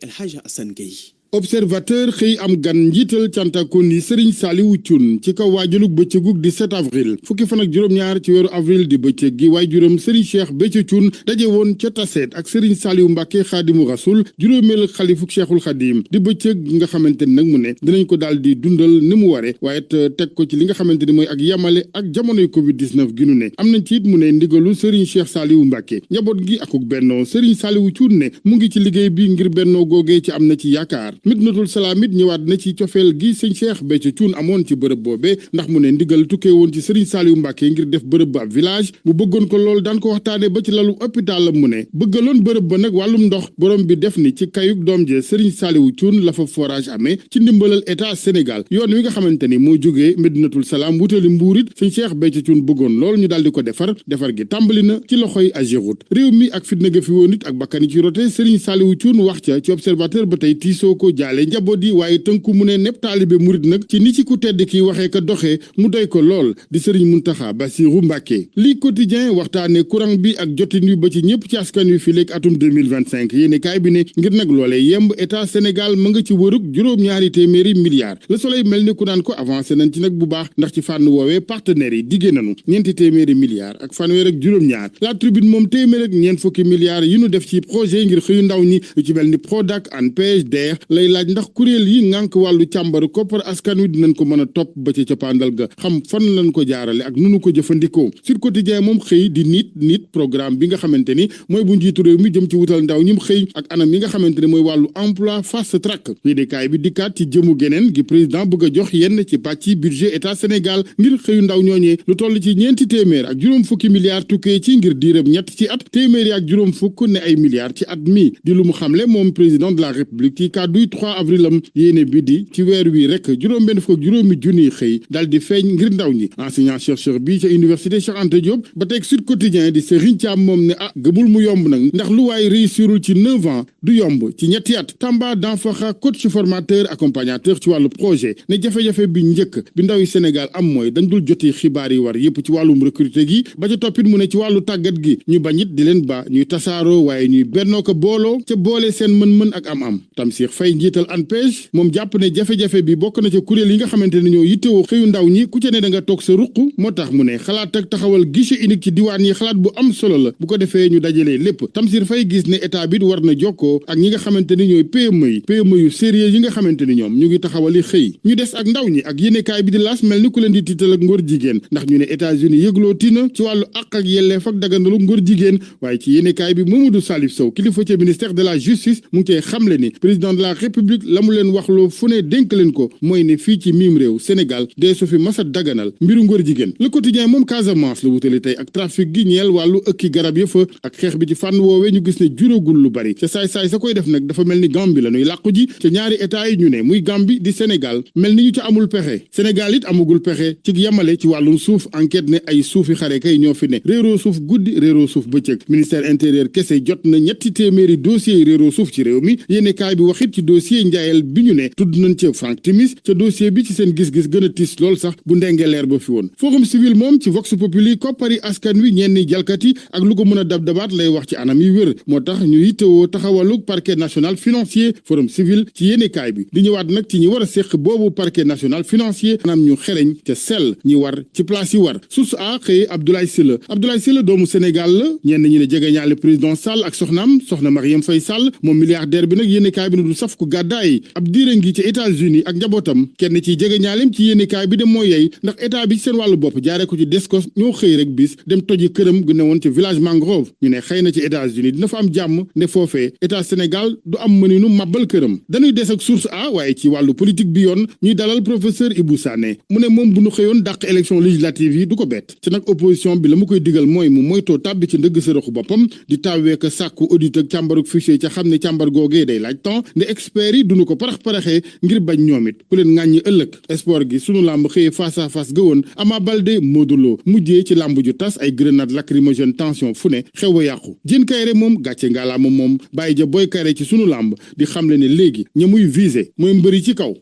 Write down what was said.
El Hadj Assane Gueye. Observateur xëy am gan njiital cantakon yi Serigne Saliou Thioune ci kaw waajalug bëccëgug 17 avril fukki fan ak juróom-ñaar ci weeru avril di bëccëg gi waajuram Serigne Cheikh Béthio Thioune daje woon ca Tassette ak Serigne Saliou Mbacké Khadimu Rasoul juróomeel xalifuk Cheikhul Khadim di bëccëg nga xamante ni nag mu ne dinañ ko daal di dundal ni mu ware waaye teg ko ci li nga xamante ni mooy ak yamale ak jamonoy Covid-19 gi nu ne am nañ ci it mu ne ndigalu Serigne Cheikh Saliou Mbacké njaboot gi akuk bennoo Serigne Saliou Thioune ne mu ngi ci liggéey bi ngir bennoo googee ci am na ci yaakaar Midinatul Salaam it ñëwaat na ci cofeel gi sëñ Cheikh Béthio Thioune amoon ci bërëb boobee ndax mu ne ndigal tukkee woon ci Serigne Saliou Mbacké ngir def bërëb ba ab village mu bëggoon ko lool daan ko waxtaane ba ci lalu hôpital la mu ne bëggaloon bërëb ba nag wàllum ndox borom bi def ni ci kayuk doom je Serigne Saliou Thioune la fa forage amee ci ndimbalal état Sénégal yoon wi nga xamante ni moo jógee Midinatul Salaam wutali Mbuur it sëñ Cheikh Béthio Thioune bëggoon lool ñu daal di ko defar gi tàmbali na ci loxoy Ageroute réew mi ak fitna ga fi woon it ak bakkani ci rote Serigne Saliou Thioune wax ca ci observateur ba tey tiisoo ko jaale njaboot yi waaye tënku mu ne nepp taalibe murit nag ci ni ci ku tedd ki waxee ka doxee mu doy ko lool di Serigne Mountakha Bassirou Mbacké lii quotidien waxtaane courant bi ak jotin wi ba ci ñëpp ci askan wi fi léeg atum 2025 yéene kaay bi ne ngir nag loolee yemb état Sénégal ma nga ci wërug juróom-ñaari téeméeri milliards Le Soleil mel ni ku naan ko avancé nañ ci nag bu baax ndax ci fànn woowee partenaires yi diggée nañu ñeenti téeméeri milliards ak fanweer ak juróom-ñaar La Tribune moom téeméer ak ñeent fukki milliards yi nu def ci projet ngir xëyu ndaw ñi lu ci mel ni Prodac ANPEJ DER lay laaj ndax kuréel yi ngànk wàllu càmbaru koppar askan wi dinañ ko mën a topp ba ci cappaandal ga xam fan lañ ko jaarale ak nunu ko jëfandikoo Sud Quotidien moom xëy di nit programme bi nga xamante ni mooy bu njiitu réew mi jëm ci wutal ndaw ñim xëy ak anam yi nga xamante ni mooy wàllu emploi fast track yéenekaay bi dikkaat ci jëmu geneen gi président bëgg a jox yenn ci pàcc budget état Sénégal ngir xëyu ndaw ñooñee lu toll ci ñeenti téeméer ak juróom fukki milliards tukkee ci ngir diirëb ñett ci at téeméeri ak juróom fukk ne ay milliards ci at mi di lu mu xamle moom président de la république ci kàdduy 3 avril am yéene bi di ci weer wi rek juróom benn fukk ak juróomi junniy xëy dal di feeñ ngir ndaw ñi enseignant chercheur bi ca université Cheikh Anta Diop ba teg Sud Quotidien di Serigne Thiam moom ne gëmul mu yomb nag ndax lu waay réussirul ci 9 ans du yomb ci ñetti at Tamba Danfakha coach formateur accompagnateur ci wàllu projet ne jafe-jafe bi njëkk bi ndaw yi Sénégal am mooy dañ dul joti xibaar yi war yépp ci wàllum recruter gi ba ca toppit mu ne ci wàllu tàggat gi ñu bañit di leen ba ñuy tasaaroo waaye ñuy bennoo ko booloo ca boole seen mën-mën ak am-am Tamsir Faye njiital ANPEJ moom jàpp ne jafe-jafe bi bokk na ca kuréel yi nga xamante ne ñoo yittewoo xëyu ndaw ñi ku ca ne da nga toog sa ruq moo tax mu ne xalaat ak taxawal guichet unique ci diwaan yi xalaat bu am solo la bu ko defee ñu dajalee lépp Tamsir Faye gis ne état bi war na jokkoo ak ñi nga xamante ni ñooy PME yu sérieux yi nga xamante ni ñoom ñu ngi taxawali xëy ñu des ak ndaw ñi ak yéenekaay bi di laas mel ni ku leen di tiital ak ngóor jigéen ndax ñu ne États-Unis yëgloo tina ci wàllu àq ak yelleef ak dagandalu ngóor jigéen waaye ci yéenekaay bi Mamadou Salif Sow kilifa ca ministère de la justice mu ngi cee xamle ni président de la république la mu leen waxloo fu ne dénk leen ko mooy ne fii ci miim réew Sénégal dee su fi masa daganal mbiru ngóor jigéen Le Quotidien moom Casamance la wutali tey ak trafic gi ñeel wàllu ëkki garab ya fa ak xeex bi ci fànn woowee ñu gis ne juróogul lu bari ca saay-saay sa koy def nag dafa mel ni Gambie la ñuy làqu ji ca ñaari état yi ñu ne muy Gambie di Sénégal mel ni ñu ca amul pexe Sénégal it amugul pexe ci yamale ci wàllum suuf enquête ne ay suufi xare kay ñoo fi ne réeroo suuf guddi réeroo suuf bëccëg ministère intérieur kese jot na ñetti téeméeri dossiers yi réeroo suuf ci réew mi yéene kaay bi waxit ci dossier njaayel bi ñu ne tudd nañ ca Frank Timis ca dossier bi ci seen gis-gis gën a tiis lool sax bu ndengee leer ba fi woon forum civil moom ci Vox Populi koppari askan wi ñenn jalkati ak lu ko mën a dab-dabaat lay wax ci anam yi wér moo tax ñu yittewoo taxawalu parquet national financier forum civil ci yéene kaay bi di ñëwaat nag ci ñi war a séq boobu parquet national financier anam ñu xereñ ca sell ñi war ci place yi war source a xëye Abdoulaye Sylla doomu Sénégal la ñenn ñi ne jegeñaale président Sall ak soxnaam soxna Marième Faye Sall moom milliardaire bi nag yéene kaay bi ne du saf ku gàddaay ab diire ngi ci États-Unis ak njabootam kenn ci jegeñaaleem ci yéene kaay bi de mooy yey ndax état bi ci seen wàllu bopp jaaree ko ci Descos ñoo xëy rek bis dem toji këram gu ne woon ci village mangrove ñu ne xëy na ci États-Unis dina fa am jàmm ne foofee état Sénégal du am mëninu màbbal këram dañuy des ak source a waaye ci wàllu politique bi yoon ñuy dalal professeur Ibou Sané mu ne moom bu ñu xëyoon dàq élection législative yi du ko bett ci nag opposition bi la mu koy digal mooy mu moytoo tàbbi ci ndëgg sërëxu boppam di tawwee ko sàkku audit ak càmbaruk fichier ca xam ne càmbar googee day laaj temps ne experts yi duñu ko parax-paraxee ngir bañ ñoom it ku leen ŋàññi ëllëg sport gi sunu làmb xëyee face à face gëwoon Ama Baldé Modou Lo mujjee ci làmb ju tas ay grenade lacrymogène tension fu ne xew a yàqu Diène Kaïré moom gàcce ngaalaama moom bàyyi ja Boy Kaïré ci sunu làmb di xamle ne léegi ña muy visé mooy mbëri ci kaw